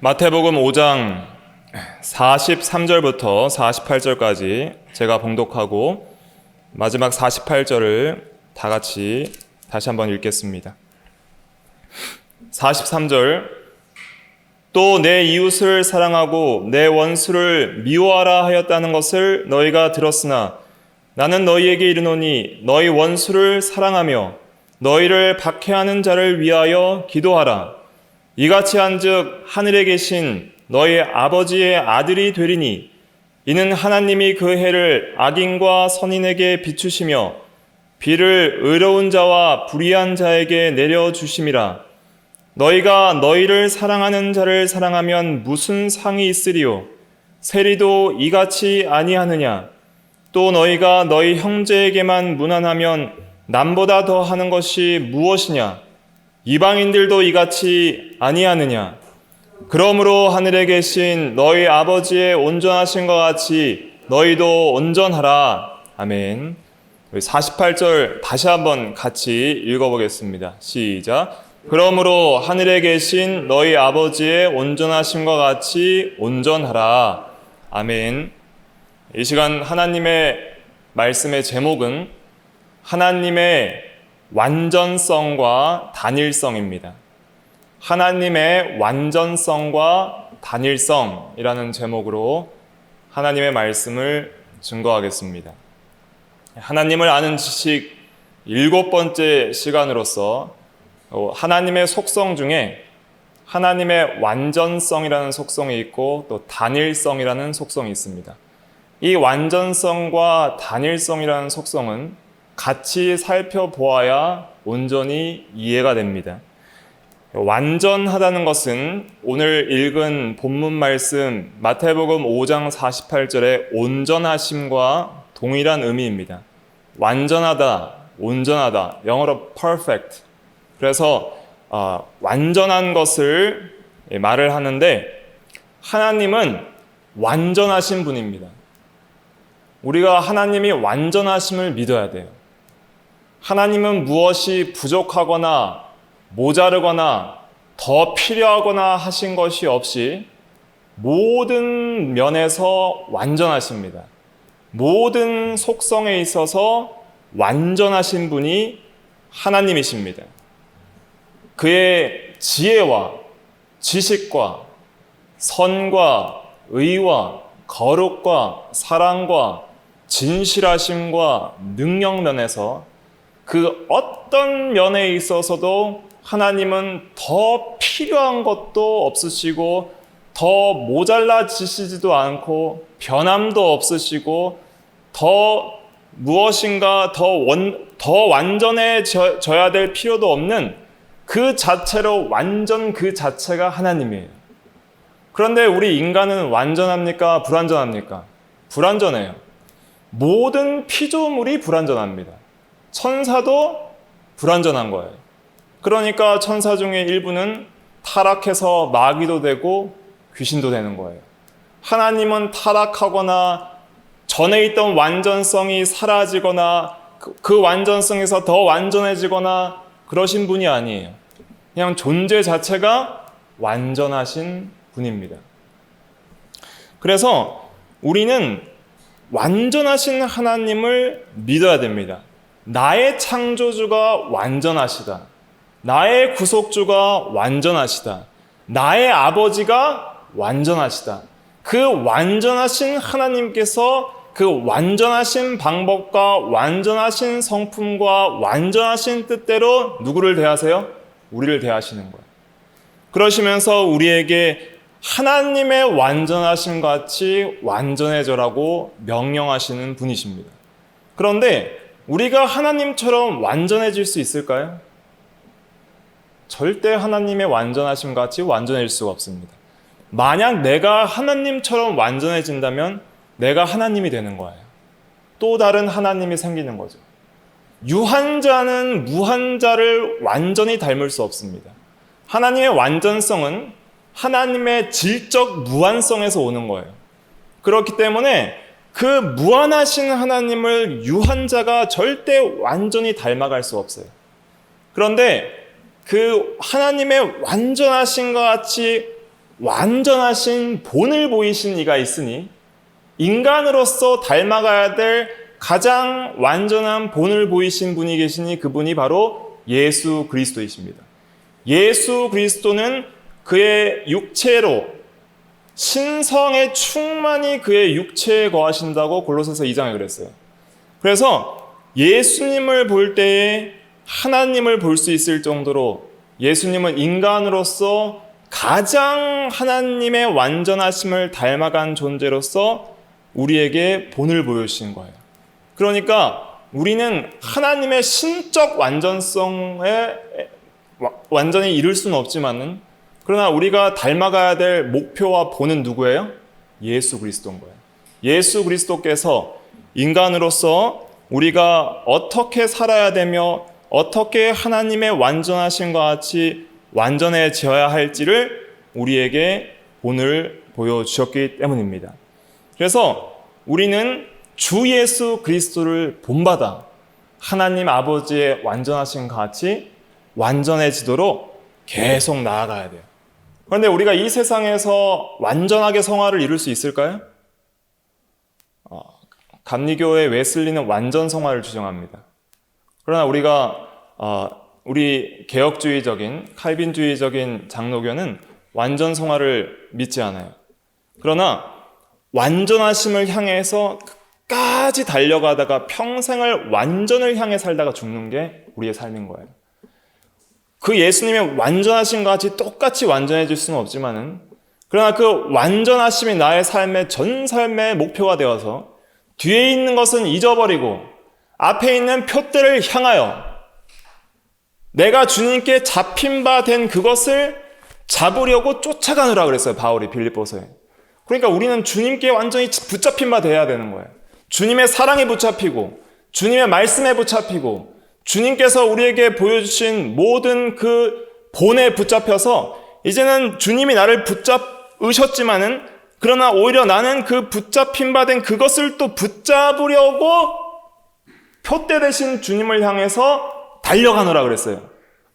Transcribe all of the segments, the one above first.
마태복음 5장 43절부터 48절까지 제가 봉독하고 마지막 48절을 다 같이 다시 한번 읽겠습니다. 43절 또 내 이웃을 사랑하고 내 원수를 미워하라 하였다는 것을 너희가 들었으나 나는 너희에게 이르노니 너희 원수를 사랑하며 너희를 박해하는 자를 위하여 기도하라. 이같이 한즉 하늘에 계신 너희 아버지의 아들이 되리니 이는 하나님이 그 해를 악인과 선인에게 비추시며 비를 의로운 자와 불의한 자에게 내려주심이라. 너희가 너희를 사랑하는 자를 사랑하면 무슨 상이 있으리요? 세리도 이같이 아니하느냐? 또 너희가 너희 형제에게만 무난하면 남보다 더 하는 것이 무엇이냐? 이방인들도 이같이 아니하느냐? 그러므로 하늘에 계신 너희 아버지의 온전하신 것 같이 너희도 온전하라. 아멘. 48절 다시 한번 같이 읽어보겠습니다. 시작. 그러므로 하늘에 계신 너희 아버지의 온전하심과 같이 온전하라. 아멘. 이 시간 하나님의 말씀의 제목은 하나님의 완전성과 단일성입니다. 하나님의 완전성과 단일성이라는 제목으로 하나님의 말씀을 증거하겠습니다. 하나님을 아는 지식 7번째 시간으로서 하나님의 속성 중에 하나님의 완전성이라는 속성이 있고 또 단일성이라는 속성이 있습니다. 이 완전성과 단일성이라는 속성은 같이 살펴보아야 온전히 이해가 됩니다. 완전하다는 것은 오늘 읽은 본문 말씀 마태복음 5장 48절의 온전하심과 동일한 의미입니다. 완전하다, 온전하다, 영어로 perfect. 그래서 완전한 것을 말을 하는데 하나님은 완전하신 분입니다. 우리가 하나님이 완전하심을 믿어야 돼요. 하나님은 무엇이 부족하거나 모자르거나 더 필요하거나 하신 것이 없이 모든 면에서 완전하십니다. 모든 속성에 있어서 완전하신 분이 하나님이십니다. 그의 지혜와 지식과 선과 의와 거룩과 사랑과 진실하심과 능력 면에서 그 어떤 면에 있어서도 하나님은 더 필요한 것도 없으시고 더 모자라지시지도 않고 변함도 없으시고 더 무엇인가 더 완전해져야 될 필요도 없는 그 자체로 완전 그 자체가 하나님이에요. 그런데 우리 인간은 완전합니까? 불완전합니까? 불완전해요. 모든 피조물이 불완전합니다. 천사도 불완전한 거예요. 그러니까 천사 중에 일부는 타락해서 마귀도 되고 귀신도 되는 거예요. 하나님은 타락하거나 전에 있던 완전성이 사라지거나 그 완전성에서 더 완전해지거나 그러신 분이 아니에요. 그냥 존재 자체가 완전하신 분입니다. 그래서 우리는 완전하신 하나님을 믿어야 됩니다. 나의 창조주가 완전하시다. 나의 구속주가 완전하시다. 나의 아버지가 완전하시다. 그 완전하신 하나님께서 그 완전하신 방법과 완전하신 성품과 완전하신 뜻대로 누구를 대하세요? 우리를 대하시는 거예요. 그러시면서 우리에게 하나님의 완전하심 같이 완전해져라고 명령하시는 분이십니다. 그런데 우리가 하나님처럼 완전해질 수 있을까요? 절대 하나님의 완전하심 같이 완전해질 수가 없습니다. 만약 내가 하나님처럼 완전해진다면 내가 하나님이 되는 거예요. 또 다른 하나님이 생기는 거죠. 유한자는 무한자를 완전히 닮을 수 없습니다. 하나님의 완전성은 하나님의 질적 무한성에서 오는 거예요. 그렇기 때문에 그 무한하신 하나님을 유한자가 절대 완전히 닮아갈 수 없어요. 그런데 그 하나님의 완전하신 것 같이 완전하신 본을 보이신 이가 있으니 인간으로서 닮아가야 될 가장 완전한 본을 보이신 분이 계시니 그분이 바로 예수 그리스도이십니다. 예수 그리스도는 그의 육체로 신성의 충만히 그의 육체에 거하신다고 골로새서 2장에 그랬어요. 그래서 예수님을 볼 때에 하나님을 볼 수 있을 정도로 예수님은 인간으로서 가장 하나님의 완전하심을 닮아간 존재로서 우리에게 본을 보여주신 거예요. 그러니까 우리는 하나님의 신적 완전성에 완전히 이룰 수는 없지만은 그러나 우리가 닮아가야 될 목표와 본은 누구예요? 예수 그리스도인 거예요. 예수 그리스도께서 인간으로서 우리가 어떻게 살아야 되며 어떻게 하나님의 완전하심과 같이 완전해져야 할지를 우리에게 본을 보여주셨기 때문입니다. 그래서 우리는 주 예수 그리스도를 본받아 하나님 아버지의 완전하심과 같이 완전해지도록 계속 나아가야 돼요. 그런데 우리가 이 세상에서 완전하게 성화를 이룰 수 있을까요? 감리교의 웨슬리는 완전 성화를 주장합니다. 그러나 우리 개혁주의적인 칼빈주의적인 장로교는 완전 성화를 믿지 않아요. 그러나 완전하심을 향해서 끝까지 달려가다가 평생을 완전을 향해 살다가 죽는 게 우리의 삶인 거예요. 그 예수님의 완전하심과 같이 똑같이 완전해질 수는 없지만은 그러나 그 완전하심이 나의 삶의 전 삶의 목표가 되어서 뒤에 있는 것은 잊어버리고 앞에 있는 표대를 향하여 내가 주님께 잡힌 바 된 그것을 잡으려고 쫓아가느라 그랬어요. 바울이 빌립보서에. 그러니까 우리는 주님께 완전히 붙잡힌 바 돼야 되는 거예요. 주님의 사랑에 붙잡히고 주님의 말씀에 붙잡히고 주님께서 우리에게 보여주신 모든 그 본에 붙잡혀서 이제는 주님이 나를 붙잡으셨지만은 그러나 오히려 나는 그 붙잡힌 바 된 그것을 또 붙잡으려고 표대 대신 주님을 향해서 달려가노라 그랬어요.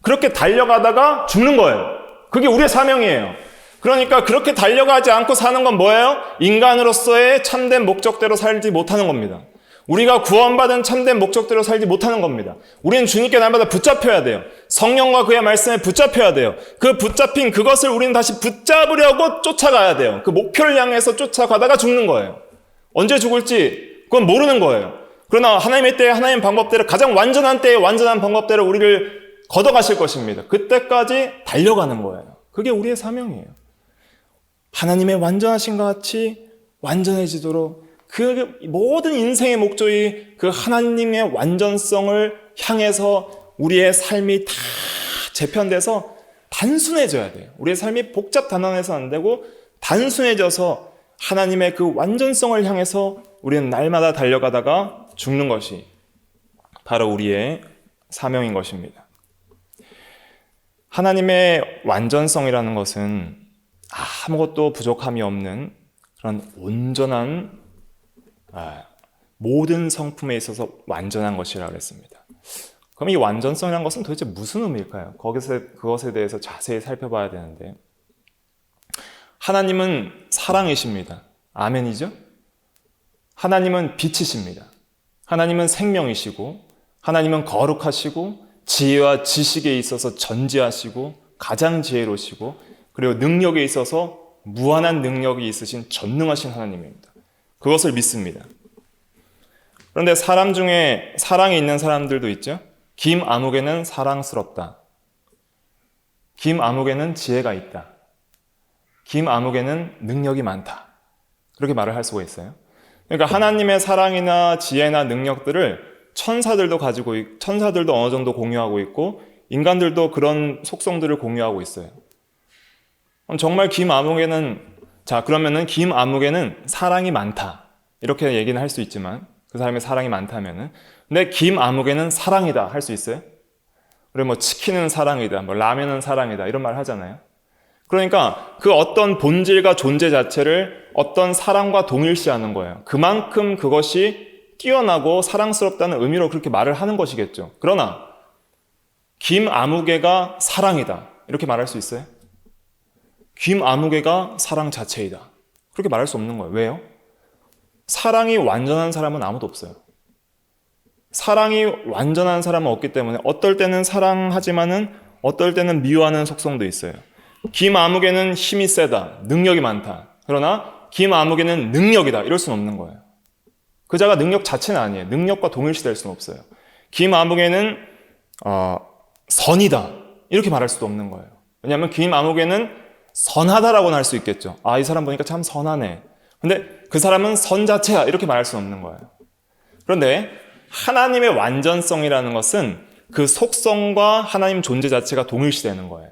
그렇게 달려가다가 죽는 거예요. 그게 우리의 사명이에요. 그러니까 그렇게 달려가지 않고 사는 건 뭐예요? 인간으로서의 참된 목적대로 살지 못하는 겁니다. 우리가 구원받은 참된 목적대로 살지 못하는 겁니다. 우리는 주님께 날마다 붙잡혀야 돼요. 성령과 그의 말씀에 붙잡혀야 돼요. 그 붙잡힌 그것을 우리는 다시 붙잡으려고 쫓아가야 돼요. 그 목표를 향해서 쫓아가다가 죽는 거예요. 언제 죽을지 그건 모르는 거예요. 그러나 하나님의 때에 하나님 방법대로 가장 완전한 때에 완전한 방법대로 우리를 걷어가실 것입니다. 그때까지 달려가는 거예요. 그게 우리의 사명이에요. 하나님의 완전하심과 같이 완전해지도록 그 모든 인생의 목적이 그 하나님의 완전성을 향해서 우리의 삶이 다 재편돼서 단순해져야 돼요. 우리의 삶이 복잡 단단해서 안 되고 단순해져서 하나님의 그 완전성을 향해서 우리는 날마다 달려가다가 죽는 것이 바로 우리의 사명인 것입니다. 하나님의 완전성이라는 것은 아무것도 부족함이 없는 그런 온전한 모든 성품에 있어서 완전한 것이라고 했습니다. 그럼 이 완전성이라는 것은 도대체 무슨 의미일까요? 그것에 대해서 자세히 살펴봐야 되는데 하나님은 사랑이십니다. 아멘이죠? 하나님은 빛이십니다. 하나님은 생명이시고 하나님은 거룩하시고 지혜와 지식에 있어서 전지하시고 가장 지혜로우시고 그리고 능력에 있어서 무한한 능력이 있으신 전능하신 하나님입니다. 그것을 믿습니다. 그런데 사람 중에 사랑이 있는 사람들도 있죠. 김아무개는 사랑스럽다. 김아무개는 지혜가 있다. 김아무개는 능력이 많다. 그렇게 말을 할 수가 있어요. 그러니까 하나님의 사랑이나 지혜나 능력들을 천사들도 어느 정도 공유하고 있고 인간들도 그런 속성들을 공유하고 있어요. 정말 그러면은 김아무개는 사랑이 많다. 이렇게 얘기는 할 수 있지만 그 사람의 사랑이 많다면은 근데 김아무개는 사랑이다 할 수 있어요? 그리고 뭐 치킨은 사랑이다, 뭐 라면은 사랑이다 이런 말 하잖아요. 그러니까 그 어떤 본질과 존재 자체를 어떤 사랑과 동일시하는 거예요. 그만큼 그것이 뛰어나고 사랑스럽다는 의미로 그렇게 말을 하는 것이겠죠. 그러나 김아무개가 사랑이다 이렇게 말할 수 있어요? 김아무개가 사랑 자체이다. 그렇게 말할 수 없는 거예요. 왜요? 사랑이 완전한 사람은 아무도 없어요. 사랑이 완전한 사람은 없기 때문에 어떨 때는 사랑하지만은 어떨 때는 미워하는 속성도 있어요. 김아무개는 힘이 세다, 능력이 많다. 그러나 김아무개는 능력이다. 이럴 수는 없는 거예요. 그자가 능력 자체는 아니에요. 능력과 동일시될 수는 없어요. 김아무개는 선이다. 이렇게 말할 수도 없는 거예요. 왜냐하면 김아무개는 선하다라고는 할 수 있겠죠. 이 사람 보니까 참 선하네. 근데 그 사람은 선 자체야. 이렇게 말할 수는 없는 거예요. 그런데 하나님의 완전성이라는 것은 그 속성과 하나님 존재 자체가 동일시되는 거예요.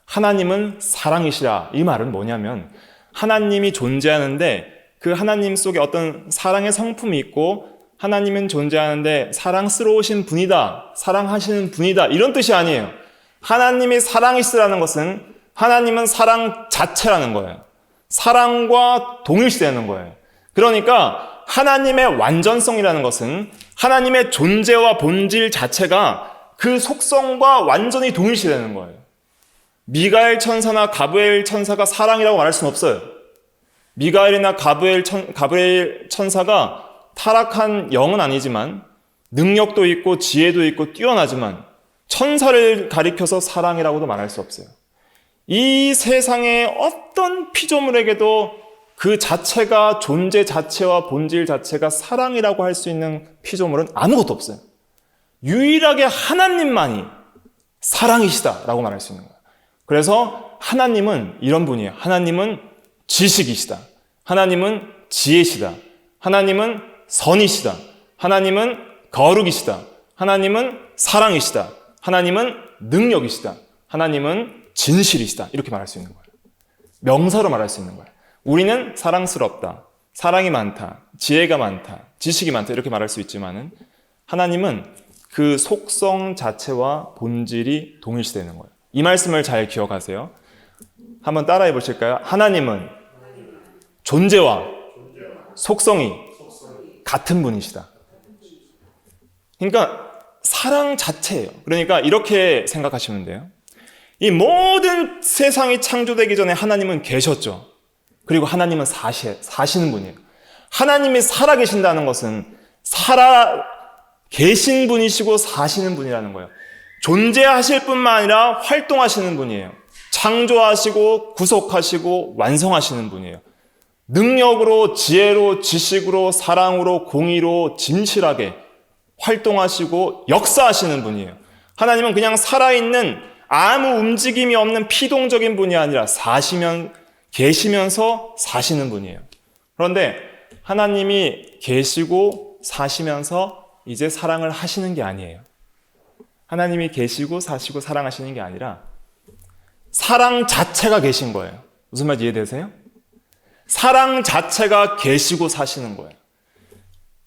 하나님은 사랑이시라. 이 말은 뭐냐면 하나님이 존재하는데 그 하나님 속에 어떤 사랑의 성품이 있고 하나님은 존재하는데 사랑스러우신 분이다. 사랑하시는 분이다. 이런 뜻이 아니에요. 하나님이 사랑이시라는 것은 하나님은 사랑 자체라는 거예요. 사랑과 동일시되는 거예요. 그러니까 하나님의 완전성이라는 것은 하나님의 존재와 본질 자체가 그 속성과 완전히 동일시되는 거예요. 미가엘 천사나 가브리엘 천사가 사랑이라고 말할 수는 없어요. 미가엘이나 가브리엘 천사가 타락한 영은 아니지만 능력도 있고 지혜도 있고 뛰어나지만 천사를 가리켜서 사랑이라고도 말할 수 없어요. 이 세상의 어떤 피조물에게도 그 자체가 존재 자체와 본질 자체가 사랑이라고 할 수 있는 피조물은 아무것도 없어요. 유일하게 하나님만이 사랑이시다라고 말할 수 있는 거예요. 그래서 하나님은 이런 분이에요. 하나님은 지식이시다. 하나님은 지혜시다. 하나님은 선이시다. 하나님은 거룩이시다. 하나님은 사랑이시다. 하나님은 능력이시다. 하나님은 진실이시다. 이렇게 말할 수 있는 거예요. 명사로 말할 수 있는 거예요. 우리는 사랑스럽다. 사랑이 많다. 지혜가 많다. 지식이 많다. 이렇게 말할 수 있지만은 하나님은 그 속성 자체와 본질이 동일시되는 거예요. 이 말씀을 잘 기억하세요. 한번 따라해 보실까요? 하나님은 존재와 속성이 같은 분이시다. 그러니까 사랑 자체예요. 그러니까 이렇게 생각하시면 돼요. 이 모든 세상이 창조되기 전에 하나님은 계셨죠. 그리고 하나님은 사시는 분이에요. 하나님이 살아계신다는 것은 살아계신 분이시고 사시는 분이라는 거예요. 존재하실 뿐만 아니라 활동하시는 분이에요. 창조하시고 구속하시고 완성하시는 분이에요. 능력으로, 지혜로, 지식으로, 사랑으로, 공의로, 진실하게 활동하시고 역사하시는 분이에요. 하나님은 그냥 살아있는 아무 움직임이 없는 피동적인 분이 아니라 계시면서 사시는 분이에요. 그런데 하나님이 계시고 사시면서 이제 사랑을 하시는 게 아니에요. 하나님이 계시고 사시고 사랑하시는 게 아니라 사랑 자체가 계신 거예요. 무슨 말인지 이해되세요? 사랑 자체가 계시고 사시는 거예요.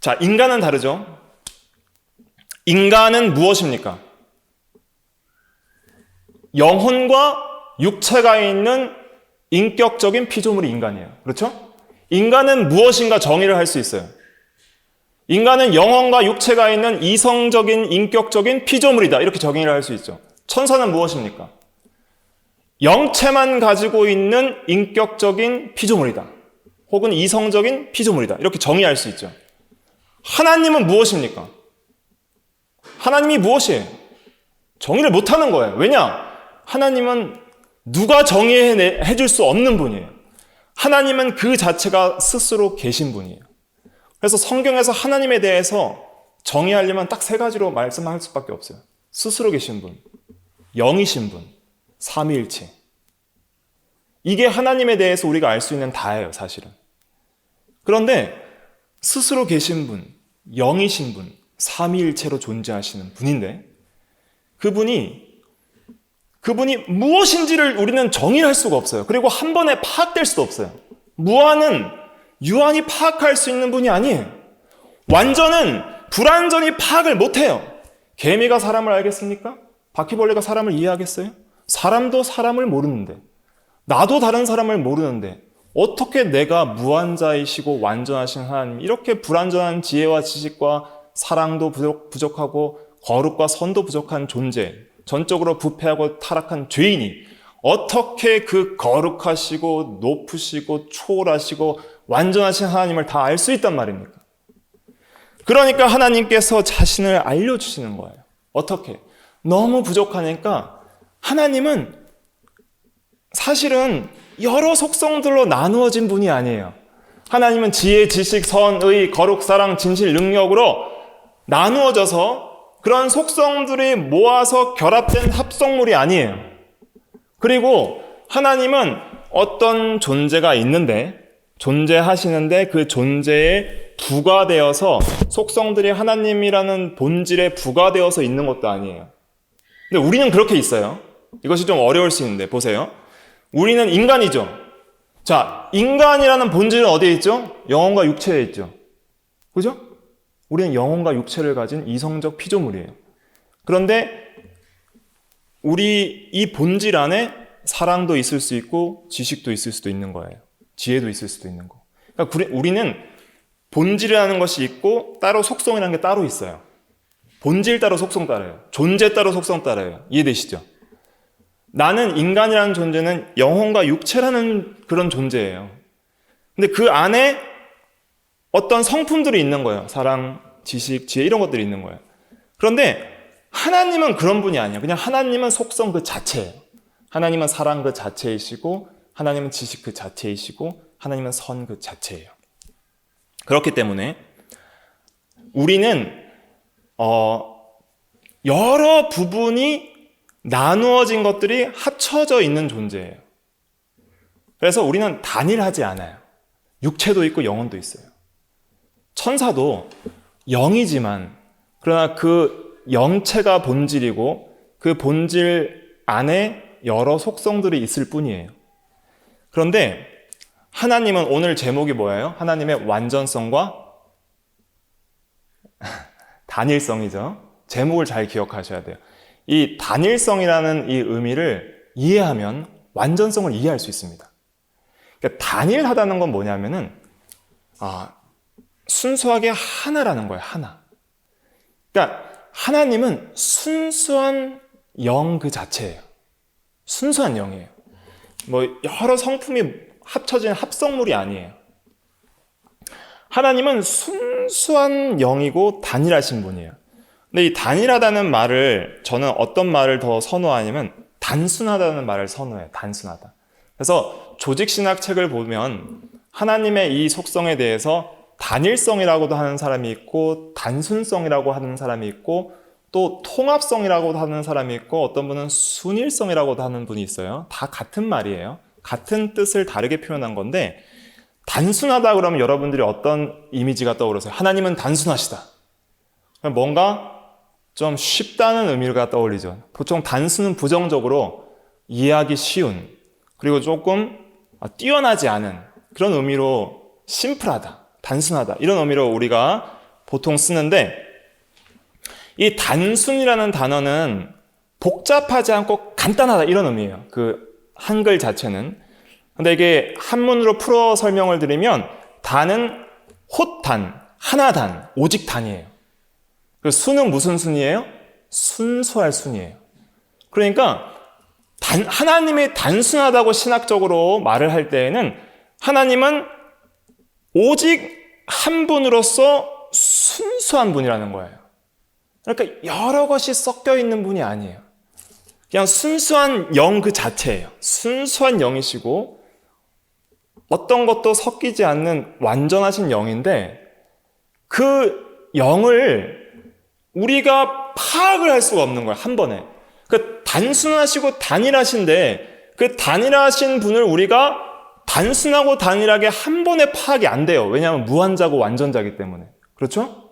자, 인간은 다르죠? 인간은 무엇입니까? 영혼과 육체가 있는 인격적인 피조물이 인간이에요. 그렇죠? 인간은 무엇인가 정의를 할 수 있어요. 인간은 영혼과 육체가 있는 이성적인 인격적인 피조물이다. 이렇게 정의를 할 수 있죠. 천사는 무엇입니까? 영체만 가지고 있는 인격적인 피조물이다. 혹은 이성적인 피조물이다. 이렇게 정의할 수 있죠. 하나님은 무엇입니까? 하나님이 무엇이에요? 정의를 못하는 거예요. 왜냐? 하나님은 누가 정의해 줄 수 없는 분이에요. 하나님은 그 자체가 스스로 계신 분이에요. 그래서 성경에서 하나님에 대해서 정의하려면 딱 3가지로 말씀할 수밖에 없어요. 스스로 계신 분, 영이신 분, 삼위일체. 이게 하나님에 대해서 우리가 알 수 있는 다예요, 사실은. 그런데 스스로 계신 분, 영이신 분, 삼위일체로 존재하시는 분인데 그분이 무엇인지를 우리는 정의할 수가 없어요. 그리고 한 번에 파악될 수도 없어요. 무한은 유한히 파악할 수 있는 분이 아니에요. 완전은 불완전히 파악을 못해요. 개미가 사람을 알겠습니까? 바퀴벌레가 사람을 이해하겠어요? 사람도 사람을 모르는데, 나도 다른 사람을 모르는데 어떻게 내가 무한자이시고 완전하신 하나님, 이렇게 불완전한 지혜와 지식과 사랑도 부족하고 거룩과 선도 부족한 존재, 전적으로 부패하고 타락한 죄인이 어떻게 그 거룩하시고 높으시고 초월하시고 완전하신 하나님을 다 알 수 있단 말입니까? 그러니까 하나님께서 자신을 알려주시는 거예요. 어떻게? 너무 부족하니까 하나님은 사실은 여러 속성들로 나누어진 분이 아니에요. 하나님은 지혜, 지식, 선, 의, 거룩, 사랑, 진실, 능력으로 나누어져서 그런 속성들이 모아서 결합된 합성물이 아니에요. 그리고 하나님은 어떤 존재가 있는데, 존재하시는데 그 존재에 부과되어서 속성들이 하나님이라는 본질에 부과되어서 있는 것도 아니에요. 근데 우리는 그렇게 있어요. 이것이 좀 어려울 수 있는데 보세요. 우리는 인간이죠. 자, 인간이라는 본질은 어디에 있죠? 영혼과 육체에 있죠. 그죠? 우리는 영혼과 육체를 가진 이성적 피조물이에요. 그런데 우리 이 본질 안에 사랑도 있을 수 있고 지식도 있을 수도 있는 거예요. 지혜도 있을 수도 있는 거. 그러니까 우리는 본질이라는 것이 있고 따로 속성이라는 게 따로 있어요. 본질 따로 속성 따라요. 존재 따로 속성 따라요. 이해되시죠? 나는 인간이라는 존재는 영혼과 육체라는 그런 존재예요. 근데 그 안에 어떤 성품들이 있는 거예요. 사랑, 지식, 지혜 이런 것들이 있는 거예요. 그런데 하나님은 그런 분이 아니에요. 그냥 하나님은 속성 그 자체예요. 하나님은 사랑 그 자체이시고 하나님은 지식 그 자체이시고 하나님은 선 그 자체예요. 그렇기 때문에 우리는 여러 부분이 나누어진 것들이 합쳐져 있는 존재예요. 그래서 우리는 단일하지 않아요. 육체도 있고 영혼도 있어요. 천사도 영이지만 그러나 그 영체가 본질이고 그 본질 안에 여러 속성들이 있을 뿐이에요. 그런데 하나님은 오늘 제목이 뭐예요? 하나님의 완전성과 단일성이죠. 제목을 잘 기억하셔야 돼요. 이 단일성이라는 이 의미를 이해하면 완전성을 이해할 수 있습니다. 그러니까 단일하다는 건 뭐냐면은 순수하게 하나라는 거예요. 하나. 그러니까 하나님은 순수한 영 그 자체예요. 순수한 영이에요. 뭐 여러 성품이 합쳐진 합성물이 아니에요. 하나님은 순수한 영이고 단일하신 분이에요. 근데 이 단일하다는 말을 저는 어떤 말을 더 선호하냐면 단순하다는 말을 선호해요. 단순하다. 그래서 조직신학 책을 보면 하나님의 이 속성에 대해서 단일성이라고도 하는 사람이 있고 단순성이라고 하는 사람이 있고 또 통합성이라고도 하는 사람이 있고 어떤 분은 순일성이라고도 하는 분이 있어요. 다 같은 말이에요. 같은 뜻을 다르게 표현한 건데 단순하다 그러면 여러분들이 어떤 이미지가 떠오르세요? 하나님은 단순하시다. 뭔가 좀 쉽다는 의미가 떠올리죠. 보통 단순은 부정적으로 이해하기 쉬운 그리고 조금 뛰어나지 않은 그런 의미로 심플하다, 단순하다 이런 의미로 우리가 보통 쓰는데 이 단순이라는 단어는 복잡하지 않고 간단하다 이런 의미예요. 그 한글 자체는. 근데 이게 한문으로 풀어 설명을 드리면 단은 헛단, 하나단, 오직 단이에요. 그 순은 무슨 순이에요? 순수할 순이에요. 그러니까 하나님이 단순하다고 신학적으로 말을 할 때에는 하나님은 오직 한 분으로서 순수한 분이라는 거예요. 그러니까 여러 것이 섞여 있는 분이 아니에요. 그냥 순수한 영 그 자체예요. 순수한 영이시고 어떤 것도 섞이지 않는 완전하신 영인데 그 영을 우리가 파악을 할 수가 없는 거예요. 한 번에. 그 단순하시고 단일하신데 그 단일하신 분을 우리가 단순하고 단일하게 한 번에 파악이 안 돼요. 왜냐하면 무한자고 완전자이기 때문에. 그렇죠?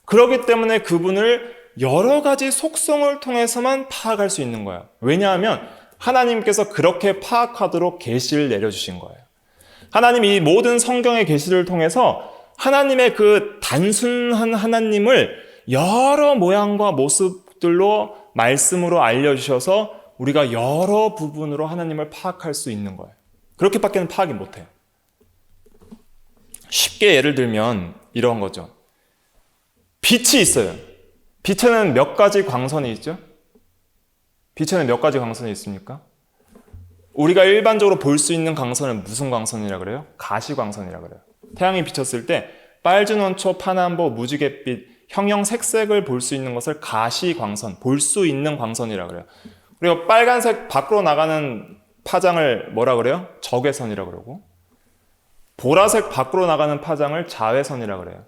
그렇기 때문에 그분을 여러 가지 속성을 통해서만 파악할 수 있는 거예요. 왜냐하면 하나님께서 그렇게 파악하도록 계시를 내려주신 거예요. 하나님이 이 모든 성경의 계시를 통해서 하나님의 그 단순한 하나님을 여러 모양과 모습들로 말씀으로 알려주셔서 우리가 여러 부분으로 하나님을 파악할 수 있는 거예요. 그렇게밖에는 파악이 못해요. 쉽게 예를 들면 이런 거죠. 빛이 있어요. 빛에는 몇 가지 광선이 있죠? 빛에는 몇 가지 광선이 있습니까? 우리가 일반적으로 볼 수 있는 광선은 무슨 광선이라 그래요? 가시광선이라 그래요. 태양이 비쳤을 때 빨주, 원초, 파남보, 무지갯빛, 형형색색을 볼 수 있는 것을 가시광선, 볼 수 있는 광선이라 그래요. 그리고 빨간색 밖으로 나가는 파장을 뭐라 그래요? 적외선이라 그러고, 보라색 밖으로 나가는 파장을 자외선이라 그래요.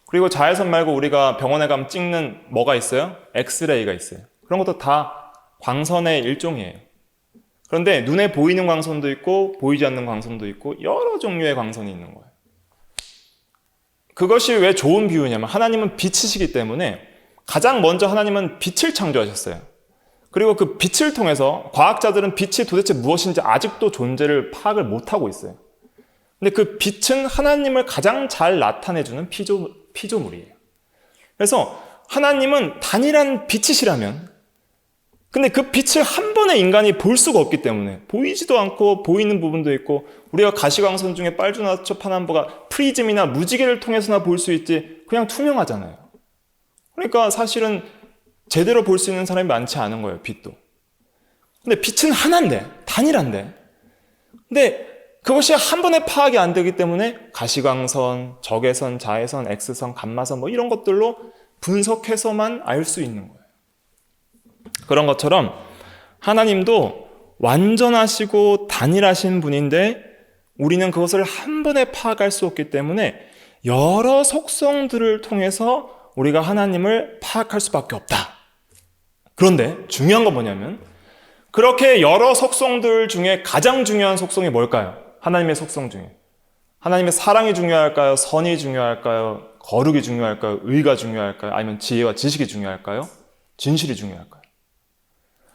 그리고 자외선 말고 우리가 병원에 가면 찍는 뭐가 있어요? 엑스레이가 있어요. 그런 것도 다 광선의 일종이에요. 그런데 눈에 보이는 광선도 있고 보이지 않는 광선도 있고 여러 종류의 광선이 있는 거예요. 그것이 왜 좋은 비유냐면 하나님은 빛이시기 때문에 가장 먼저 하나님은 빛을 창조하셨어요. 그리고 그 빛을 통해서 과학자들은 빛이 도대체 무엇인지 아직도 존재를 파악을 못하고 있어요. 근데 그 빛은 하나님을 가장 잘 나타내주는 피조물이에요. 그래서 하나님은 단일한 빛이시라면, 근데 그 빛을 한 번에 인간이 볼 수가 없기 때문에 보이지도 않고 보이는 부분도 있고, 우리가 가시광선 중에 빨주나초 파남보가 프리즘이나 무지개를 통해서나 볼 수 있지 그냥 투명하잖아요. 그러니까 사실은 제대로 볼 수 있는 사람이 많지 않은 거예요, 빛도. 근데 빛은 하나인데, 단일한데, 근데 그것이 한 번에 파악이 안 되기 때문에 가시광선, 적외선, 자외선, X선, 감마선 뭐 이런 것들로 분석해서만 알 수 있는 거예요. 그런 것처럼 하나님도 완전하시고 단일하신 분인데 우리는 그것을 한 번에 파악할 수 없기 때문에 여러 속성들을 통해서 우리가 하나님을 파악할 수밖에 없다. 그런데 중요한 건 뭐냐면 그렇게 여러 속성들 중에 가장 중요한 속성이 뭘까요? 하나님의 속성 중에. 하나님의 사랑이 중요할까요? 선이 중요할까요? 거룩이 중요할까요? 의가 중요할까요? 아니면 지혜와 지식이 중요할까요? 진실이 중요할까요?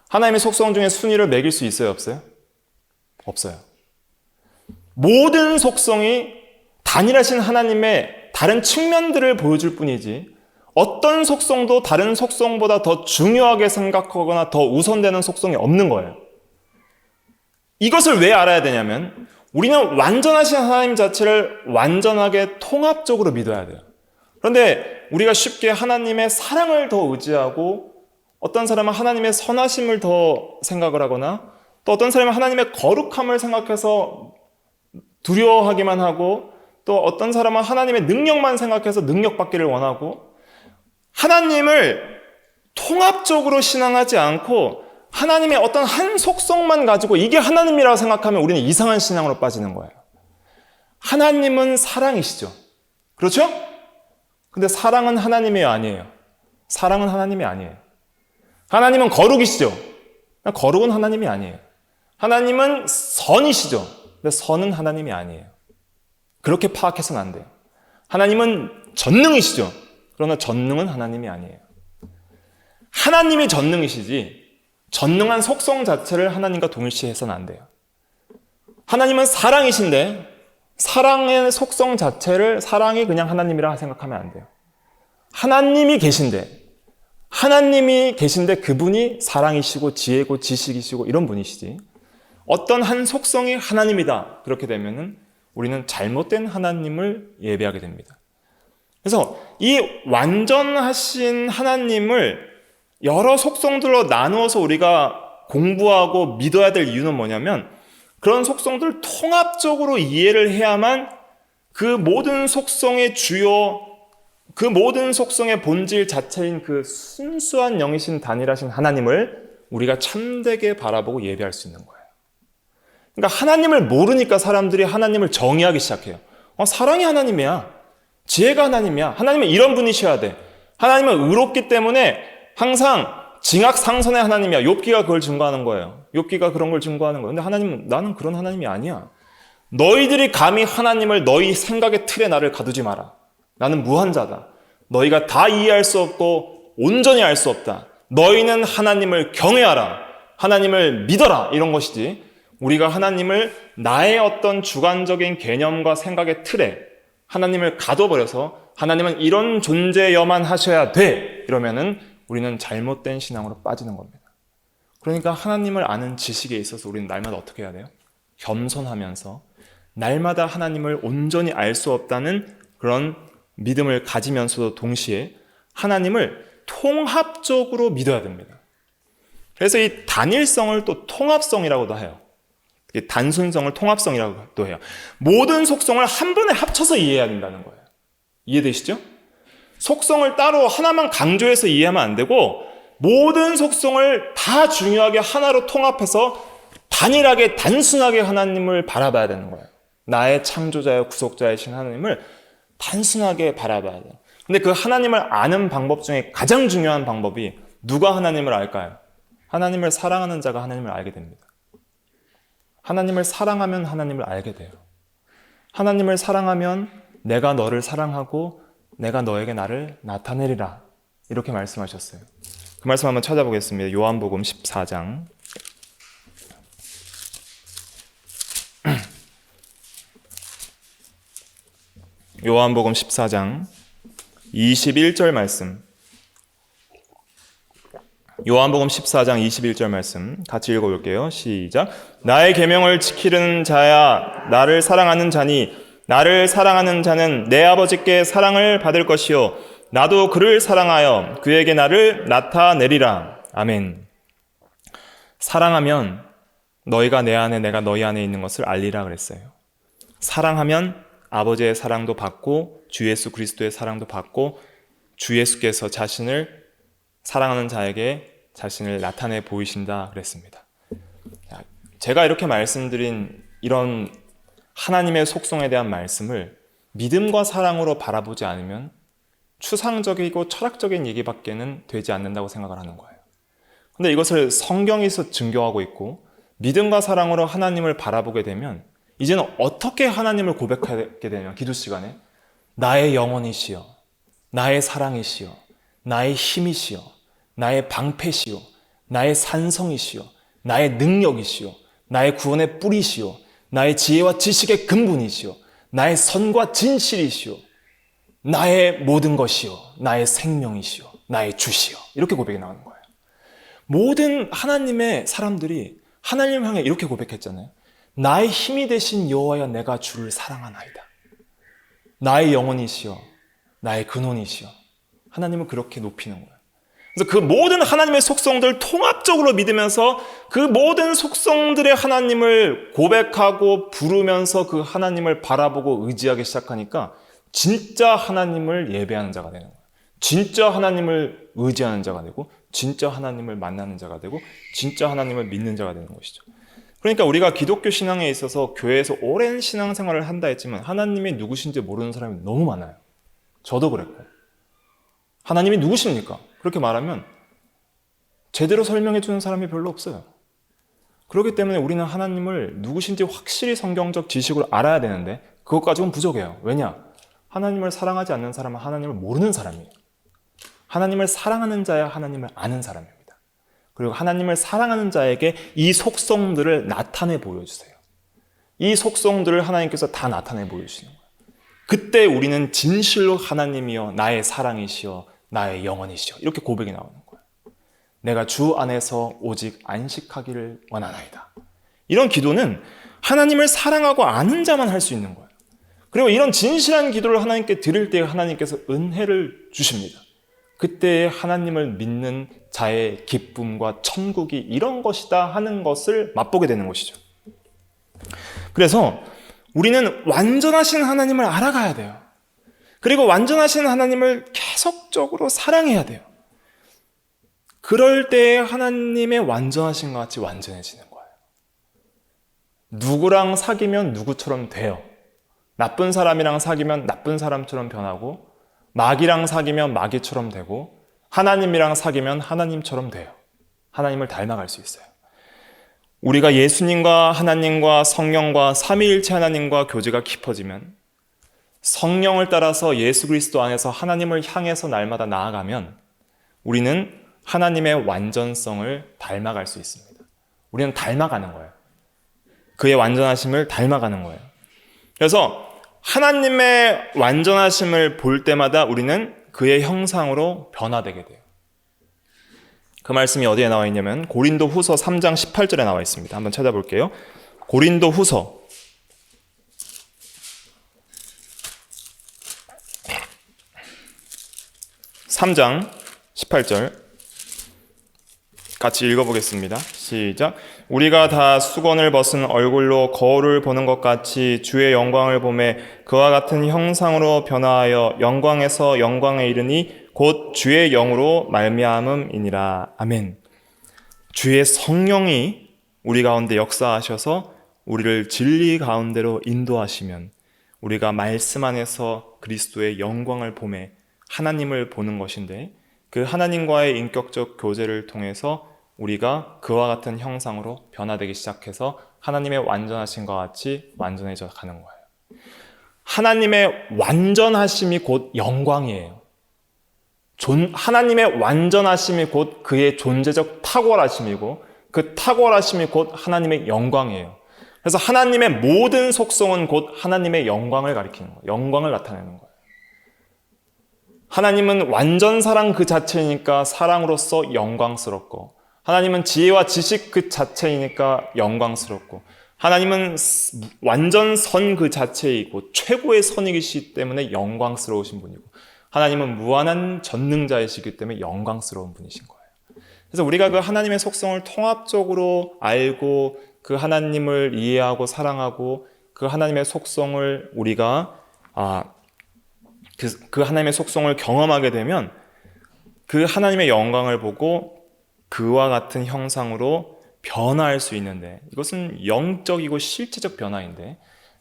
하나님의 속성 중에 순위를 매길 수 있어요? 없어요? 없어요. 모든 속성이 단일하신 하나님의 다른 측면들을 보여줄 뿐이지 어떤 속성도 다른 속성보다 더 중요하게 생각하거나 더 우선되는 속성이 없는 거예요. 이것을 왜 알아야 되냐면 우리는 완전하신 하나님 자체를 완전하게 통합적으로 믿어야 돼요. 그런데 우리가 쉽게 하나님의 사랑을 더 의지하고 어떤 사람은 하나님의 선하심을 더 생각을 하거나 또 어떤 사람은 하나님의 거룩함을 생각해서 두려워하기만 하고 또 어떤 사람은 하나님의 능력만 생각해서 능력받기를 원하고 하나님을 통합적으로 신앙하지 않고 하나님의 어떤 한 속성만 가지고 이게 하나님이라고 생각하면 우리는 이상한 신앙으로 빠지는 거예요. 하나님은 사랑이시죠. 그렇죠? 근데 사랑은 하나님이 아니에요. 사랑은 하나님이 아니에요. 하나님은 거룩이시죠. 거룩은 하나님이 아니에요. 하나님은 선이시죠. 근데 선은 하나님이 아니에요. 그렇게 파악해서는 안 돼요. 하나님은 전능이시죠. 그러나 전능은 하나님이 아니에요. 하나님이 전능이시지 전능한 속성 자체를 하나님과 동일시해서는 안 돼요. 하나님은 사랑이신데 사랑의 속성 자체를 사랑이 그냥 하나님이라 생각하면 안 돼요. 하나님이 계신데 그분이 사랑이시고 지혜고 지식이시고 이런 분이시지 어떤 한 속성이 하나님이다 그렇게 되면은 우리는 잘못된 하나님을 예배하게 됩니다. 그래서 이 완전하신 하나님을 여러 속성들로 나누어서 우리가 공부하고 믿어야 될 이유는 뭐냐면 그런 속성들을 통합적으로 이해를 해야만 그 모든 속성의 그 모든 속성의 본질 자체인 그 순수한 영이신 단일하신 하나님을 우리가 참되게 바라보고 예배할 수 있는 거예요. 그러니까 하나님을 모르니까 사람들이 하나님을 정의하기 시작해요. 사랑이 하나님이야. 지혜가 하나님이야. 하나님은 이런 분이셔야 돼. 하나님은 의롭기 때문에 항상 징악상선의 하나님이야. 욥기가 그걸 증거하는 거예요. 욥기가 그런 걸 증거하는 거예요. 근데 하나님은 나는 그런 하나님이 아니야. 너희들이 감히 하나님을 너희 생각의 틀에 나를 가두지 마라. 나는 무한자다. 너희가 다 이해할 수 없고 온전히 알 수 없다. 너희는 하나님을 경외하라. 하나님을 믿어라. 이런 것이지. 우리가 하나님을 나의 어떤 주관적인 개념과 생각의 틀에 하나님을 가둬버려서 하나님은 이런 존재여만 하셔야 돼. 이러면은 우리는 잘못된 신앙으로 빠지는 겁니다. 그러니까 하나님을 아는 지식에 있어서 우리는 날마다 어떻게 해야 돼요? 겸손하면서 날마다 하나님을 온전히 알 수 없다는 그런 믿음을 가지면서도 동시에 하나님을 통합적으로 믿어야 됩니다. 그래서 이 단일성을 또 통합성이라고도 해요. 이게 단순성을 통합성이라고도 해요. 모든 속성을 한 번에 합쳐서 이해해야 된다는 거예요. 이해되시죠? 속성을 따로 하나만 강조해서 이해하면 안 되고 모든 속성을 다 중요하게 하나로 통합해서 단일하게 단순하게 하나님을 바라봐야 되는 거예요. 나의 창조자여 구속자이신 하나님을 단순하게 바라봐야 돼요. 근데 그 하나님을 아는 방법 중에 가장 중요한 방법이 누가 하나님을 알까요? 하나님을 사랑하는 자가 하나님을 알게 됩니다. 하나님을 사랑하면 하나님을 알게 돼요. 하나님을 사랑하면 내가 너를 사랑하고 내가 너에게 나를 나타내리라. 이렇게 말씀하셨어요. 그 말씀 한번 찾아보겠습니다. 요한복음 14장. 요한복음 14장 21절 말씀. 요한복음 14장 21절 말씀 같이 읽어볼게요. 시작. 나의 계명을 지키는 자야 나를 사랑하는 자니 나를 사랑하는 자는 내 아버지께 사랑을 받을 것이요 나도 그를 사랑하여 그에게 나를 나타내리라. 아멘. 사랑하면 너희가 내 안에 내가 너희 안에 있는 것을 알리라 그랬어요. 사랑하면 아버지의 사랑도 받고 주 예수 그리스도의 사랑도 받고 주 예수께서 자신을 사랑하는 자에게 자신을 나타내 보이신다 그랬습니다. 제가 이렇게 말씀드린 이런 하나님의 속성에 대한 말씀을 믿음과 사랑으로 바라보지 않으면 추상적이고 철학적인 얘기밖에는 되지 않는다고 생각을 하는 거예요. 근데 이것을 성경에서 증거하고 있고 믿음과 사랑으로 하나님을 바라보게 되면 이제는 어떻게 하나님을 고백하게 되냐면 기도 시간에 나의 영혼이시여, 나의 사랑이시여, 나의 힘이시여, 나의 방패시여, 나의 산성이시여, 나의 능력이시여, 나의 구원의 뿌리시여, 나의 지혜와 지식의 근본이시여, 나의 선과 진실이시여, 나의 모든 것이여, 나의 생명이시여, 나의 주시여. 이렇게 고백이 나오는 거예요. 모든 하나님의 사람들이 하나님을 향해 이렇게 고백했잖아요. 나의 힘이 되신 여호와여 내가 주를 사랑하나이다. 나의 영혼이시여, 나의 근원이시여. 하나님은 그렇게 높이는 거예요. 그래서 그 모든 하나님의 속성들을 통합적으로 믿으면서 그 모든 속성들의 하나님을 고백하고 부르면서 그 하나님을 바라보고 의지하기 시작하니까 진짜 하나님을 예배하는 자가 되는 거예요. 진짜 하나님을 의지하는 자가 되고 진짜 하나님을 만나는 자가 되고 진짜 하나님을 믿는 자가 되는 것이죠. 그러니까 우리가 기독교 신앙에 있어서 교회에서 오랜 신앙생활을 한다 했지만 하나님이 누구신지 모르는 사람이 너무 많아요. 저도 그랬고. 하나님이 누구십니까? 그렇게 말하면 제대로 설명해 주는 사람이 별로 없어요. 그렇기 때문에 우리는 하나님을 누구신지 확실히 성경적 지식으로 알아야 되는데 그것 가지고는 부족해요. 왜냐? 하나님을 사랑하지 않는 사람은 하나님을 모르는 사람이에요. 하나님을 사랑하는 자야 하나님을 아는 사람입니다. 그리고 하나님을 사랑하는 자에게 이 속성들을 나타내 보여주세요. 이 속성들을 하나님께서 다 나타내 보여주시는 거예요. 그때 우리는 진실로 하나님이여 나의 사랑이시여 나의 영혼이시여 이렇게 고백이 나오는 거예요. 내가 주 안에서 오직 안식하기를 원하나이다. 이런 기도는 하나님을 사랑하고 아는 자만 할 수 있는 거예요. 그리고 이런 진실한 기도를 하나님께 드릴 때 하나님께서 은혜를 주십니다. 그때 하나님을 믿는 자의 기쁨과 천국이 이런 것이다 하는 것을 맛보게 되는 것이죠. 그래서 우리는 완전하신 하나님을 알아가야 돼요. 그리고 완전하신 하나님을 계속적으로 사랑해야 돼요. 그럴 때 하나님의 완전하신 것 같이 완전해지는 거예요. 누구랑 사귀면 누구처럼 돼요. 나쁜 사람이랑 사귀면 나쁜 사람처럼 변하고 마귀랑 사귀면 마귀처럼 되고 하나님이랑 사귀면 하나님처럼 돼요. 하나님을 닮아갈 수 있어요. 우리가 예수님과 하나님과 성령과 삼위일체 하나님과 교제가 깊어지면 성령을 따라서 예수 그리스도 안에서 하나님을 향해서 날마다 나아가면 우리는 하나님의 완전성을 닮아갈 수 있습니다. 우리는 닮아가는 거예요. 그의 완전하심을 닮아가는 거예요. 그래서 하나님의 완전하심을 볼 때마다 우리는 그의 형상으로 변화되게 돼요. 그 말씀이 어디에 나와 있냐면 고린도 후서 3장 18절에 나와 있습니다. 한번 찾아볼게요. 고린도 후서 3장 18절 같이 읽어보겠습니다. 시작. 우리가 다 수건을 벗은 얼굴로 거울을 보는 것 같이 주의 영광을 보매 그와 같은 형상으로 변화하여 영광에서 영광에 이르니 곧 주의 영으로 말미암음이니라. 아멘. 주의 성령이 우리 가운데 역사하셔서 우리를 진리 가운데로 인도하시면 우리가 말씀 안에서 그리스도의 영광을 보매 하나님을 보는 것인데, 그 하나님과의 인격적 교제를 통해서 우리가 그와 같은 형상으로 변화되기 시작해서 하나님의 완전하심과 같이 완전해져 가는 거예요. 하나님의 완전하심이 곧 영광이에요. 하나님의 완전하심이 곧 그의 존재적 탁월하심이고, 그 탁월하심이 곧 하나님의 영광이에요. 그래서 하나님의 모든 속성은 곧 하나님의 영광을 가리키는 거예요. 영광을 나타내는 거예요. 하나님은 완전 사랑 그 자체이니까 사랑으로서 영광스럽고, 하나님은 지혜와 지식 그 자체이니까 영광스럽고, 하나님은 완전 선 그 자체이고 최고의 선이시기 때문에 영광스러우신 분이고, 하나님은 무한한 전능자이시기 때문에 영광스러운 분이신 거예요. 그래서 우리가 그 하나님의 속성을 통합적으로 알고 그 하나님을 이해하고 사랑하고 그 하나님의 속성을 우리가 그 하나님의 속성을 경험하게 되면 그 하나님의 영광을 보고 그와 같은 형상으로 변화할 수 있는데, 이것은 영적이고 실체적 변화인데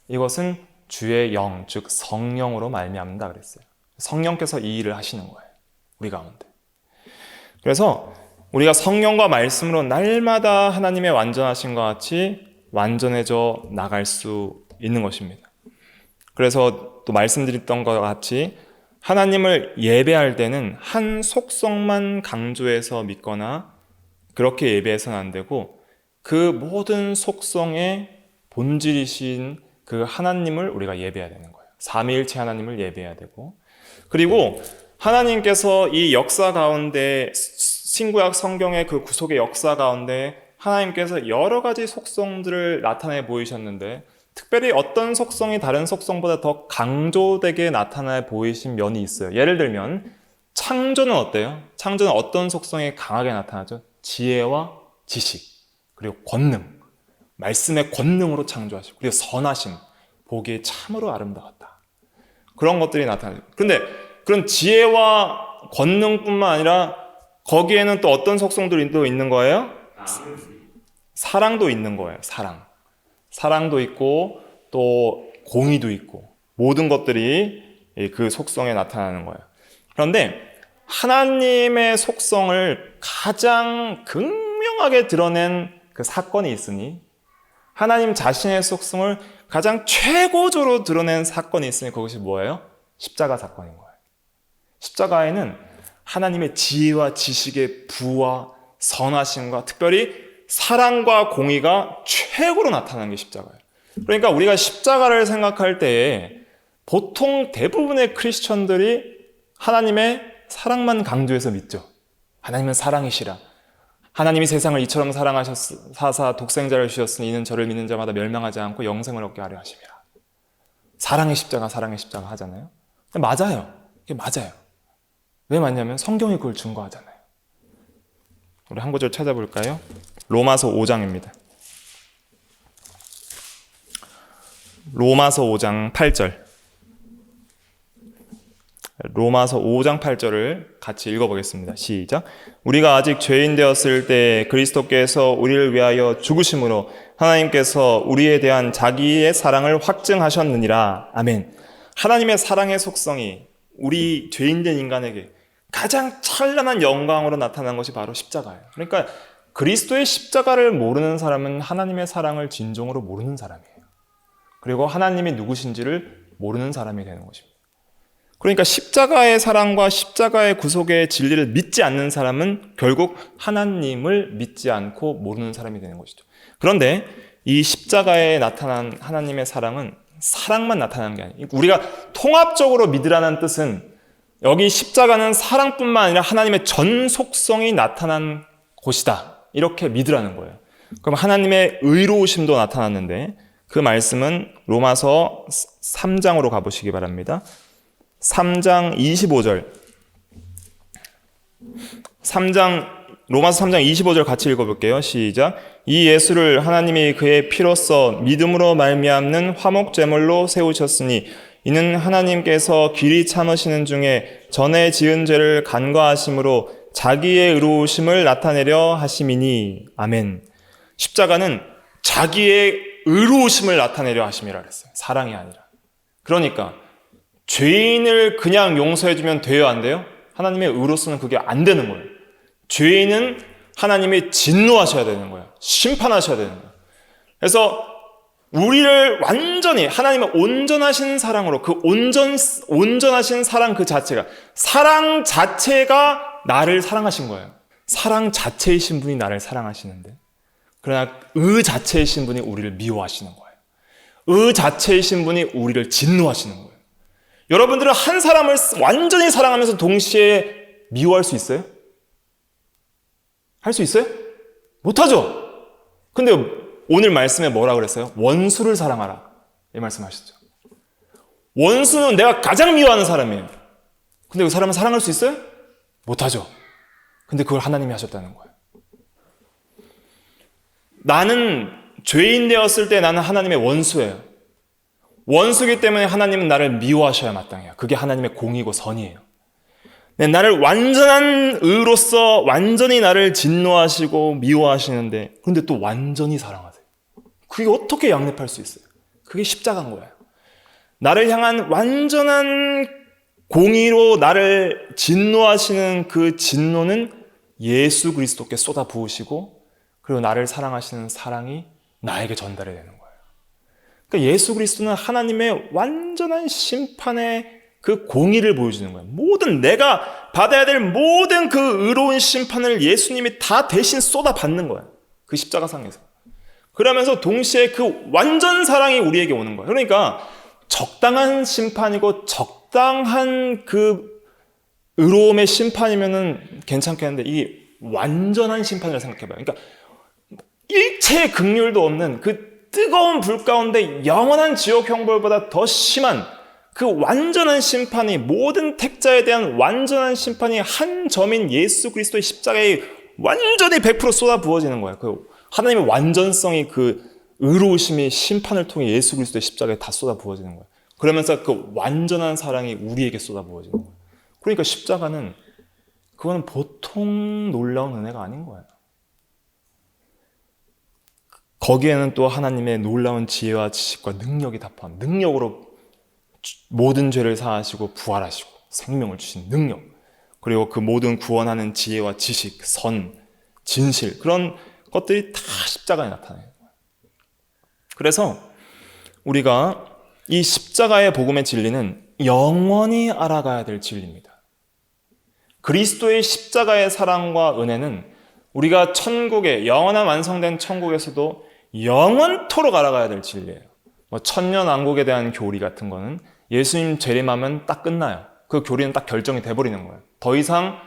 이것은 주의 영, 즉 성령으로 말미암는다 그랬어요. 성령께서 이 일을 하시는 거예요, 우리 가운데. 그래서 우리가 성령과 말씀으로 날마다 하나님의 완전하심과 같이 완전해져 나갈 수 있는 것입니다. 그래서 또 말씀드렸던 것과 같이 하나님을 예배할 때는 한 속성만 강조해서 믿거나 그렇게 예배해서는 안 되고, 그 모든 속성의 본질이신 그 하나님을 우리가 예배해야 되는 거예요. 삼위일체 하나님을 예배해야 되고, 그리고 하나님께서 이 역사 가운데, 신구약 성경의 그 구속의 역사 가운데 하나님께서 여러 가지 속성들을 나타내 보이셨는데, 특별히 어떤 속성이 다른 속성보다 더 강조되게 나타나 보이신 면이 있어요. 예를 들면 창조는 어때요? 창조는 어떤 속성이 강하게 나타나죠? 지혜와 지식, 그리고 권능, 말씀의 권능으로 창조하시고, 그리고 선하심, 보기에 참으로 아름다웠다. 그런 것들이 나타나죠. 그런데 그런 지혜와 권능뿐만 아니라 거기에는 또 어떤 속성들이 또 있는 거예요? 사랑도 있는 거예요. 사랑도 있고 또 공의도 있고, 모든 것들이 그 속성에 나타나는 거예요. 그런데 하나님의 속성을 가장 극명하게 드러낸 그 사건이 있으니, 하나님 자신의 속성을 가장 최고조로 드러낸 사건이 있으니 그것이 뭐예요? 십자가 사건인 거예요. 십자가에는 하나님의 지혜와 지식의 부와 선하심과 특별히 사랑과 공의가 최고로 나타나는 게 십자가예요. 그러니까 우리가 십자가를 생각할 때에 보통 대부분의 크리스천들이 하나님의 사랑만 강조해서 믿죠. 하나님은 사랑이시라. 하나님이 세상을 이처럼 사랑하사 독생자를 주셨으니 이는 저를 믿는 자마다 멸망하지 않고 영생을 얻게 하려 하심이라. 사랑의 십자가 하잖아요. 근데 맞아요. 이게 맞아요. 왜 맞냐면 성경이 그걸 증거하잖아요. 우리 한 구절 찾아볼까요? 로마서 5장입니다. 로마서 5장 8절. 로마서 5장 8절을 같이 읽어보겠습니다. 시작. 우리가 아직 죄인 되었을 때 그리스도께서 우리를 위하여 죽으심으로 하나님께서 우리에 대한 자기의 사랑을 확증하셨느니라. 아멘. 하나님의 사랑의 속성이 우리 죄인된 인간에게 가장 찬란한 영광으로 나타난 것이 바로 십자가예요. 그러니까 그리스도의 십자가를 모르는 사람은 하나님의 사랑을 진정으로 모르는 사람이에요. 그리고 하나님이 누구신지를 모르는 사람이 되는 것입니다. 그러니까 십자가의 사랑과 십자가의 구속의 진리를 믿지 않는 사람은 결국 하나님을 믿지 않고 모르는 사람이 되는 것이죠. 그런데 이 십자가에 나타난 하나님의 사랑은 사랑만 나타나는 게 아니에요. 우리가 통합적으로 믿으라는 뜻은 여기 십자가는 사랑뿐만 아니라 하나님의 전 속성이 나타난 곳이다, 이렇게 믿으라는 거예요. 그럼 하나님의 의로우심도 나타났는데 그 말씀은 로마서 3장으로 가보시기 바랍니다. 3장 25절. 3장 로마서 3장 25절 같이 읽어볼게요. 시작. 이 예수를 하나님이 그의 피로써 믿음으로 말미암는 화목제물로 세우셨으니 이는 하나님께서 길이 참으시는 중에 전에 지은 죄를 간과하심으로 자기의 의로우심을 나타내려 하심이니. 아멘. 십자가는 자기의 의로우심을 나타내려 하심이라 그랬어요. 사랑이 아니라. 그러니까 죄인을 그냥 용서해주면 돼요, 안 돼요? 하나님의 의로서는 그게 안 되는 거예요. 죄인은 하나님이 진노하셔야 되는 거예요. 심판하셔야 되는 거예요. 그래서 우리를 완전히 하나님의 온전하신 사랑으로, 그 온전하신 사랑 그 자체가, 사랑 자체가 나를 사랑하신 거예요. 사랑 자체이신 분이 나를 사랑하시는데, 그러나 의 자체이신 분이 우리를 미워하시는 거예요. 의 자체이신 분이 우리를 진노하시는 거예요. 여러분들은 한 사람을 완전히 사랑하면서 동시에 미워할 수 있어요? 할 수 있어요? 못하죠? 근데 오늘 말씀에 뭐라 그랬어요? 원수를 사랑하라. 이 말씀하셨죠. 원수는 내가 가장 미워하는 사람이에요. 근데 그 사람을 사랑할 수 있어요? 못하죠. 근데 그걸 하나님이 하셨다는 거예요. 나는 죄인 되었을 때 나는 하나님의 원수예요. 원수기 때문에 하나님은 나를 미워하셔야 마땅해요. 그게 하나님의 공이고 선이에요. 네, 나를 완전한 의로서 완전히 나를 진노하시고 미워하시는데, 그런데 또 완전히 사랑하세요. 그게 어떻게 양립할 수 있어요? 그게 십자가인 거예요. 나를 향한 완전한 공의로 나를 진노하시는 그 진노는 예수 그리스도께 쏟아 부으시고, 그리고 나를 사랑하시는 사랑이 나에게 전달이 되는 거예요. 그러니까 예수 그리스도는 하나님의 완전한 심판의 그 공의를 보여주는 거예요. 모든 내가 받아야 될 모든 그 의로운 심판을 예수님이 다 대신 쏟아받는 거예요. 그 십자가상에서. 그러면서 동시에 그 완전 사랑이 우리에게 오는 거예요. 그러니까 적당한 심판이고 적당한 그 의로움의 심판이면은 괜찮겠는데, 이 완전한 심판이라고 생각해봐요. 그러니까 일체의 긍휼도 없는 그 뜨거운 불 가운데 영원한 지옥 형벌보다 더 심한 그 완전한 심판이, 모든 택자에 대한 완전한 심판이 한 점인 예수 그리스도의 십자가에 완전히 100% 쏟아 부어지는 거예요. 그 하나님의 완전성이, 그 의로우심이 심판을 통해 예수 그리스도의 십자가에 다 쏟아 부어지는 거예요. 그러면서 그 완전한 사랑이 우리에게 쏟아 부어지는 거예요. 그러니까 십자가는, 그거는 보통 놀라운 은혜가 아닌 거예요. 거기에는 또 하나님의 놀라운 지혜와 지식과 능력이 다 포함, 능력으로 모든 죄를 사하시고 부활하시고 생명을 주신 능력, 그리고 그 모든 구원하는 지혜와 지식, 선, 진실, 그런 것들이 다 십자가에 나타나요. 그래서 우리가 이 십자가의 복음의 진리는 영원히 알아가야 될 진리입니다. 그리스도의 십자가의 사랑과 은혜는 우리가 천국에, 영원한 완성된 천국에서도 영원토록 알아가야 될 진리예요. 천년왕국에 대한 교리 같은 거는 예수님 재림하면 딱 끝나요. 그 교리는 딱 결정이 돼버리는 거예요. 더 이상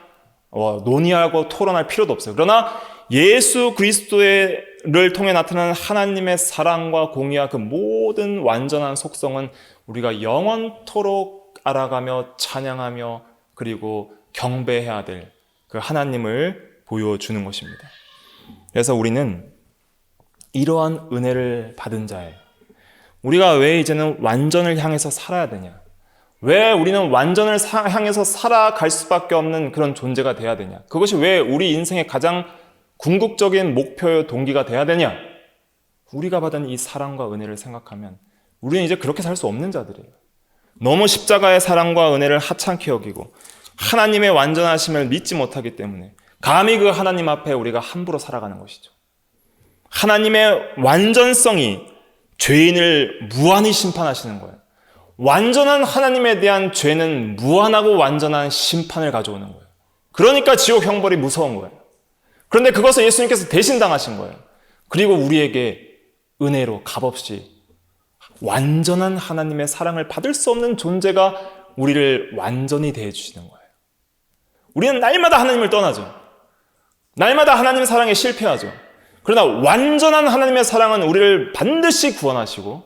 논의하고 토론할 필요도 없어요. 그러나 예수 그리스도를 통해 나타나는 하나님의 사랑과 공의와 그 모든 완전한 속성은 우리가 영원토록 알아가며 찬양하며 그리고 경배해야 될 그 하나님을 보여주는 것입니다. 그래서 우리는 이러한 은혜를 받은 자예요. 우리가 왜 이제는 완전을 향해서 살아야 되냐? 왜 우리는 완전을 향해서 살아갈 수밖에 없는 그런 존재가 돼야 되냐? 그것이 왜 우리 인생의 가장 궁극적인 목표요 동기가 돼야 되냐? 우리가 받은 이 사랑과 은혜를 생각하면 우리는 이제 그렇게 살 수 없는 자들이에요. 너무 십자가의 사랑과 은혜를 하찮게 여기고 하나님의 완전하심을 믿지 못하기 때문에 감히 그 하나님 앞에 우리가 함부로 살아가는 것이죠. 하나님의 완전성이 죄인을 무한히 심판하시는 거예요. 완전한 하나님에 대한 죄는 무한하고 완전한 심판을 가져오는 거예요. 그러니까 지옥 형벌이 무서운 거예요. 그런데 그것을 예수님께서 대신 당하신 거예요. 그리고 우리에게 은혜로 값없이 완전한 하나님의 사랑을 받을 수 없는 존재가 우리를 완전히 대해주시는 거예요. 우리는 날마다 하나님을 떠나죠. 날마다 하나님의 사랑에 실패하죠. 그러나 완전한 하나님의 사랑은 우리를 반드시 구원하시고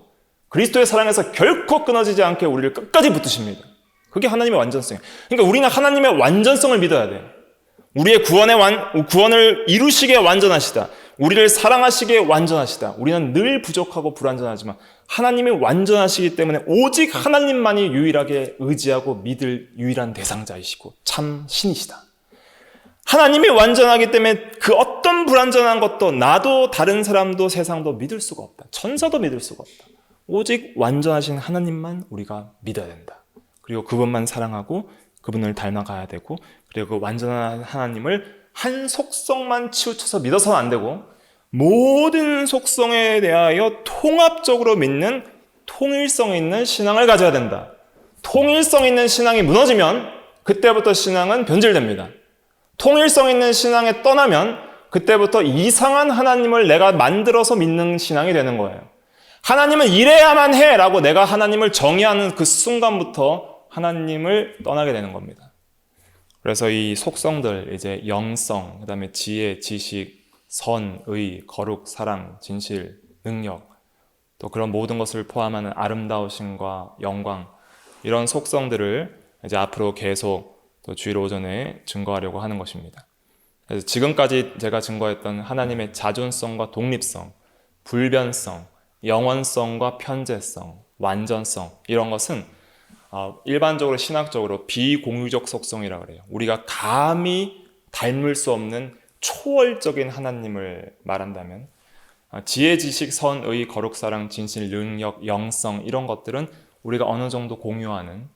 그리스도의 사랑에서 결코 끊어지지 않게 우리를 끝까지 붙드십니다. 그게 하나님의 완전성이에요. 그러니까 우리는 하나님의 완전성을 믿어야 돼요. 우리의 구원을 이루시기에 완전하시다. 우리를 사랑하시기에 완전하시다. 우리는 늘 부족하고 불완전하지만 하나님이 완전하시기 때문에 오직 하나님만이 유일하게 의지하고 믿을 유일한 대상자이시고 참 신이시다. 하나님이 완전하기 때문에 그 어떤 불완전한 것도 나도 다른 사람도 세상도 믿을 수가 없다. 천사도 믿을 수가 없다. 오직 완전하신 하나님만 우리가 믿어야 된다. 그리고 그분만 사랑하고 그분을 닮아가야 되고, 그리고 그 완전한 하나님을 한 속성만 치우쳐서 믿어서는 안 되고 모든 속성에 대하여 통합적으로 믿는 통일성 있는 신앙을 가져야 된다. 통일성 있는 신앙이 무너지면 그때부터 신앙은 변질됩니다. 통일성 있는 신앙에 떠나면 그때부터 이상한 하나님을 내가 만들어서 믿는 신앙이 되는 거예요. 하나님은 이래야만 해라고 내가 하나님을 정의하는 그 순간부터 하나님을 떠나게 되는 겁니다. 그래서 이 속성들, 이제 영성, 그 다음에 지혜, 지식, 선, 의, 거룩, 사랑, 진실, 능력, 또 그런 모든 것을 포함하는 아름다우심과 영광, 이런 속성들을 이제 앞으로 계속 또 주일 오전에 증거하려고 하는 것입니다. 그래서 지금까지 제가 증거했던 하나님의 자존성과 독립성, 불변성, 영원성과 편재성, 완전성, 이런 것은 일반적으로 신학적으로 비공유적 속성이라고 그래요. 우리가 감히 닮을 수 없는 초월적인 하나님을 말한다면, 지혜, 지식, 선, 의, 거룩, 사랑, 진실, 능력, 영성, 이런 것들은 우리가 어느 정도 공유하는,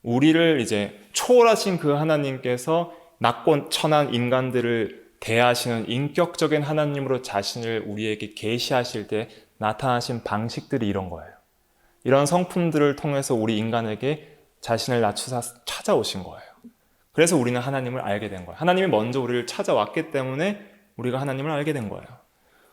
우리를 이제 초월하신 그 하나님께서 낮고 천한 인간들을 대하시는 인격적인 하나님으로 자신을 우리에게 계시하실 때 나타나신 방식들이 이런 거예요. 이런 성품들을 통해서 우리 인간에게 자신을 낮추사 찾아오신 거예요. 그래서 우리는 하나님을 알게 된 거예요. 하나님이 먼저 우리를 찾아왔기 때문에 우리가 하나님을 알게 된 거예요.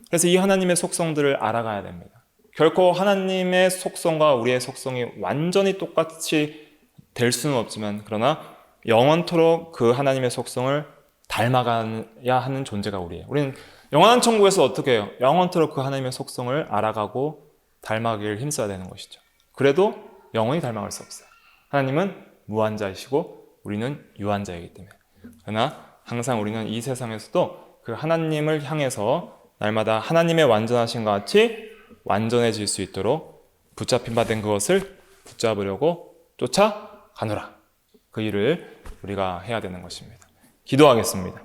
그래서 이 하나님의 속성들을 알아가야 됩니다. 결코 하나님의 속성과 우리의 속성이 완전히 똑같이 될 수는 없지만, 그러나 영원토록 그 하나님의 속성을 닮아가야 하는 존재가 우리예요. 우리는 영원한 천국에서 어떻게 해요? 영원토록 그 하나님의 속성을 알아가고 닮아가기를 힘써야 되는 것이죠. 그래도 영원히 닮아갈 수 없어요. 하나님은 무한자이시고 우리는 유한자이기 때문에. 그러나 항상 우리는 이 세상에서도 그 하나님을 향해서 날마다 하나님의 완전하신 것 같이 완전해질 수 있도록 붙잡힌 바 된 그것을 붙잡으려고 쫓아가노라. 그 일을 우리가 해야 되는 것입니다. 기도하겠습니다.